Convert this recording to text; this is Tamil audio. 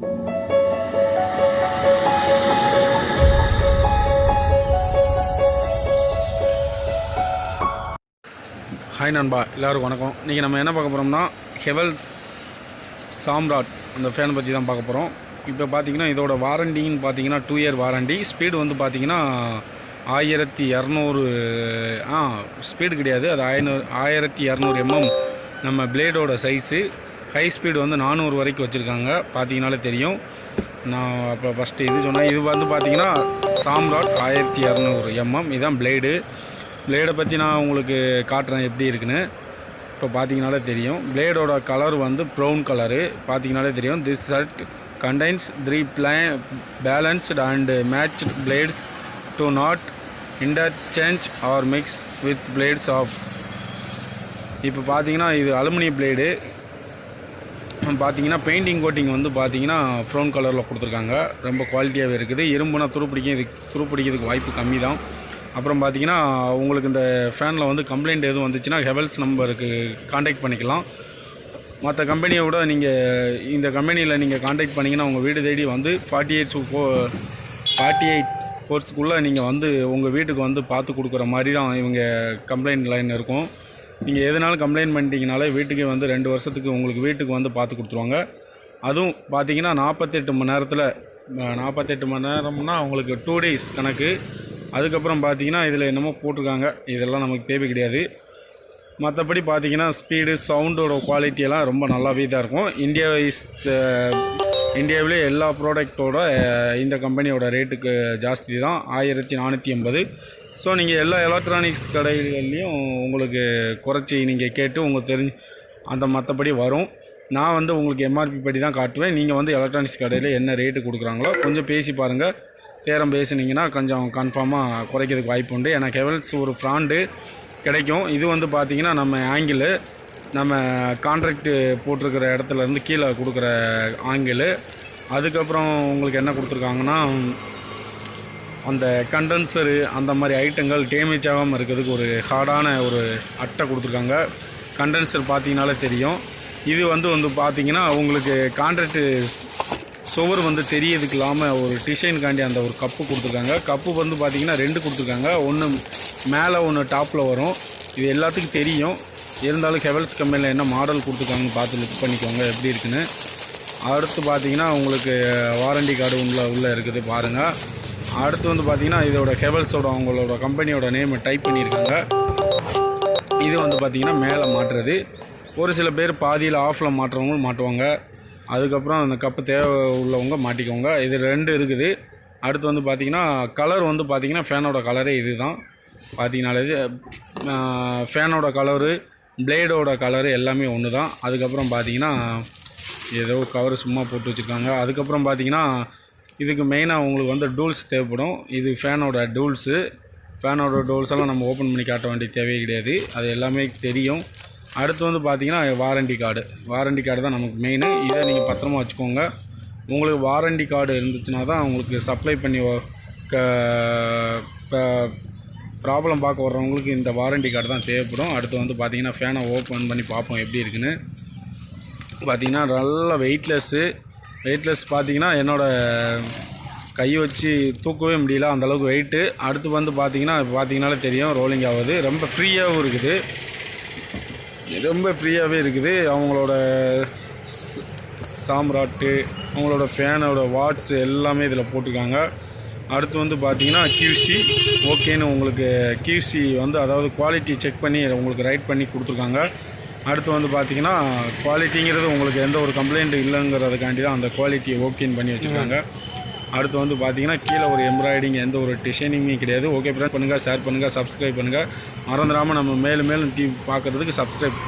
ஹாய் நண்பா, எல்லோருக்கும் வணக்கம். இன்றைக்கி நம்ம என்ன பார்க்க போகிறோம்னா ஹெவல்ஸ் சாம்ராட் அந்த ஃபேன் பற்றி தான் பார்க்க போகிறோம். இப்போ பார்த்தீங்கன்னா இதோட வாரண்டின்னு பார்த்தீங்கன்னா 2 இயர் வாரண்டி. ஸ்பீடு வந்து பார்த்தீங்கன்னா 1200 ஸ்பீடு கிடையாது, அது 1200 mm நம்ம பிளேடோட சைஸு. ஹை ஸ்பீடு வந்து 400 வரைக்கும் வச்சுருக்காங்க, பார்த்தீங்கனாலே தெரியும். நான் அப்போ ஃபஸ்ட்டு இது சொன்னேன். இது வந்து பார்த்தீங்கன்னா சாம்ராட் 1200 mm இதுதான் பிளேடை பற்றி நான் உங்களுக்கு காட்டுறேன் எப்படி இருக்குன்னு. இப்போ பார்த்தீங்கனாலே தெரியும். பிளேடோட கலர் வந்து ப்ரௌன் கலரு, பார்த்தீங்கனாலே தெரியும். This shirt contains 3 balanced and matched blades do not interchange or mix with blades of. இப்போ பார்த்தீங்கன்னா இது அலுமினியம் பிளேடு. பார்த்தீங்கன்னா பெயிண்டிங் கோட்டிங் வந்து பார்த்தீங்கன்னா ப்ரௌன் கலரில் கொடுத்துருக்காங்க, ரொம்ப குவாலிட்டியாகவே இருக்குது. இரும்புனா துருப்பிடிக்கிறதுக்கு வாய்ப்பு கம்மி தான். அப்புறம் பார்த்தீங்கன்னா உங்களுக்கு இந்த ஃபேனில் வந்து கம்ப்ளைண்ட் எதுவும் வந்துச்சுன்னா ஹெவல்ஸ் நம்பருக்கு காண்டாக்ட் பண்ணிக்கலாம். மற்ற கம்பெனியை விட நீங்கள் இந்த கம்பெனியில் நீங்கள் காண்டாக்ட் பண்ணிங்கன்னா உங்கள் வீடு தேடி வந்து 48 ஹவர்ஸ்க்குள்ளே நீங்கள் வந்து உங்கள் வீட்டுக்கு வந்து பார்த்து கொடுக்குற மாதிரி தான் இவங்க கம்ப்ளைண்ட் லைன் இருக்கும். நீங்கள் எதனாலும் கம்ப்ளைண்ட் பண்ணிட்டீங்கனாலே வீட்டுக்கே வந்து 2 வருஷத்துக்கு உங்களுக்கு வீட்டுக்கு வந்து பார்த்து கொடுத்துருவாங்க. அதுவும் பார்த்தீங்கன்னா 48 மணி நேரத்தில் 48 மணி நேரம்னா உங்களுக்கு 2 days கணக்கு. அதுக்கப்புறம் பார்த்தீங்கன்னா இதில் என்னமோ போட்டிருக்காங்க, இதெல்லாம் நமக்கு தேவை கிடையாது. மற்றபடி பார்த்தீங்கன்னா ஸ்பீடு சவுண்டோட குவாலிட்டியெல்லாம் ரொம்ப நல்லாவே தான் இருக்கும். இந்தியாவிலே எல்லா ப்ராடக்டோட இந்த கம்பெனியோட ரேட்டுக்கு ஜாஸ்தி தான், 1480. ஸோ நீங்கள் எல்லா எலக்ட்ரானிக்ஸ் கடைகள்லேயும் உங்களுக்கு குறைச்சி நீங்கள் கேட்டு உங்களுக்கு அந்த மற்றபடி வரும். நான் வந்து உங்களுக்கு எம்ஆர்பி படி தான் காட்டுவேன். நீங்கள் வந்து எலக்ட்ரானிக்ஸ் கடையில் என்ன ரேட்டு கொடுக்குறாங்களோ கொஞ்சம் பேசி பாருங்கள். தேரம் பேசுனீங்கன்னா கொஞ்சம் கன்ஃபார்மாக குறைக்கிறதுக்கு வாய்ப்பு உண்டு. எனக்கு ஹெவல்ஸ் ஒரு ஃப்ராண்டு கிடைக்கும். இது வந்து பார்த்திங்கன்னா நம்ம ஆங்கிள், நம்ம கான்ட்ராக்டு போட்டிருக்கிற இடத்துலேருந்து கீழே கொடுக்குற ஆங்கிள். அதுக்கப்புறம் உங்களுக்கு என்ன கொடுத்துருக்காங்கன்னா அந்த கண்டென்சரு அந்த மாதிரி ஐட்டங்கள் டேமேஜ் ஆகாமல் இருக்கிறதுக்கு ஒரு ஹார்டான ஒரு அட்டை கொடுத்துருக்காங்க. கண்டென்சர் பார்த்தீங்கனாலே தெரியும். இது வந்து பார்த்திங்கன்னா உங்களுக்கு கான்ட்ராக்டு சுவர் வந்து தெரியறதுக்கு இல்லாமல் ஒரு டிசைனுக்காண்டி அந்த ஒரு கப்பு கொடுத்துருக்காங்க. கப்பு வந்து பார்த்திங்கன்னா 2 கொடுத்துருக்காங்க, ஒன்று மேலே ஒன்று டாப்பில் வரும். இது எல்லாத்துக்கும் தெரியும். இருந்தாலும் ஹெவல்ஸ் கம்பெனியில் என்ன மாடல் கொடுத்துருக்காங்கன்னு பார்த்து லுக் பண்ணிக்கோங்க எப்படி இருக்குன்னு. அடுத்து பார்த்திங்கன்னா உங்களுக்கு வாரண்டி கார்டு உள்ளே இருக்குது பாருங்கள். அடுத்து வந்து பார்த்திங்கன்னா இதோட ஹெவல்ஸோட அவங்களோட கம்பெனியோட நேமை டைப் பண்ணியிருக்காங்க. இது வந்து பார்த்திங்கன்னா மேலே மாட்டுறது. ஒரு சில பேர் பாதியில் ஆஃபில் மாட்டுறவங்களும் மாட்டுவாங்க. அதுக்கப்புறம் அந்த கப்பு தேவை உள்ளவங்க மாட்டிக்கோங்க. இது 2 இருக்குது. அடுத்து வந்து பார்த்திங்கன்னா கலர் வந்து பார்த்திங்கன்னா ஃபேனோட கலரே இது தான். பார்த்திங்கனாலே ஃபேனோட கலரு பிளேடோட கலரு எல்லாமே ஒன்று தான். அதுக்கப்புறம் பார்த்திங்கன்னா ஏதோ கவரு சும்மா போட்டு வச்சுருக்காங்க. அதுக்கப்புறம் பார்த்திங்கன்னா இதுக்கு மெயினாக உங்களுக்கு வந்து டூல்ஸ் தேவைப்படும். இது ஃபேனோட டூல்ஸெல்லாம் நம்ம ஓப்பன் பண்ணி காட்ட வேண்டிய தேவையே கிடையாது, அது எல்லாமே தெரியும். அடுத்து வந்து பார்த்திங்கன்னா வாரண்டி கார்டு தான் நமக்கு மெயின். இதை நீங்கள் பத்திரமா வச்சுக்கோங்க. உங்களுக்கு வாரண்டி கார்டு இருந்துச்சுன்னா தான் உங்களுக்கு சப்ளை பண்ணி ப்ராப்ளம் பார்க்க வர்றவங்களுக்கு இந்த வாரண்டி கார்டு தான் தேவைப்படும். அடுத்து வந்து பார்த்திங்கன்னா ஃபேனை ஓப்பன் பண்ணி பார்ப்போம் எப்படி இருக்குன்னு. பார்த்திங்கன்னா நல்ல வெயிட்லெஸ் பார்த்திங்கன்னா என்னோடய கை வச்சு தூக்கவே முடியல, அந்தளவுக்கு வெயிட்டு. அடுத்து வந்து பார்த்திங்கனாலே தெரியும் ரோலிங் ஆகுது. ரொம்ப ஃப்ரீயாகவும் இருக்குது. அவங்களோட சாம்ராட்டு அவங்களோட ஃபேனோட வாட்ஸ் எல்லாமே இதில் போட்டிருக்காங்க. அடுத்து வந்து பார்த்திங்கன்னா QC ஓகேன்னு உங்களுக்கு QC வந்து அதாவது குவாலிட்டி செக் பண்ணி உங்களுக்கு ரைட் பண்ணி கொடுத்துருக்காங்க. அடுத்து வந்து பார்த்திங்கன்னா குவாலிட்டிங்கிறது உங்களுக்கு எந்த ஒரு கம்ப்ளைண்ட் இல்லைங்கிறதுக்காண்டி தான் அந்த குவாலிட்டியை ஓகேன்னு பண்ணி வச்சுருக்காங்க. அடுத்து வந்து பார்த்திங்கன்னா கீழே ஒரு எம்ப்ராய்டிங் எந்த ஒரு டிசைனிங்குமே கிடையாது. ஓகே ஃப்ரெண்ட், பண்ணுங்கள், ஷேர் பண்ணுங்கள், சப்ஸ்கிரைப் பண்ணுங்கள். மறந்துடாமல் நம்ம மேலும் டிவி பார்க்குறதுக்கு சப்ஸ்கிரைப்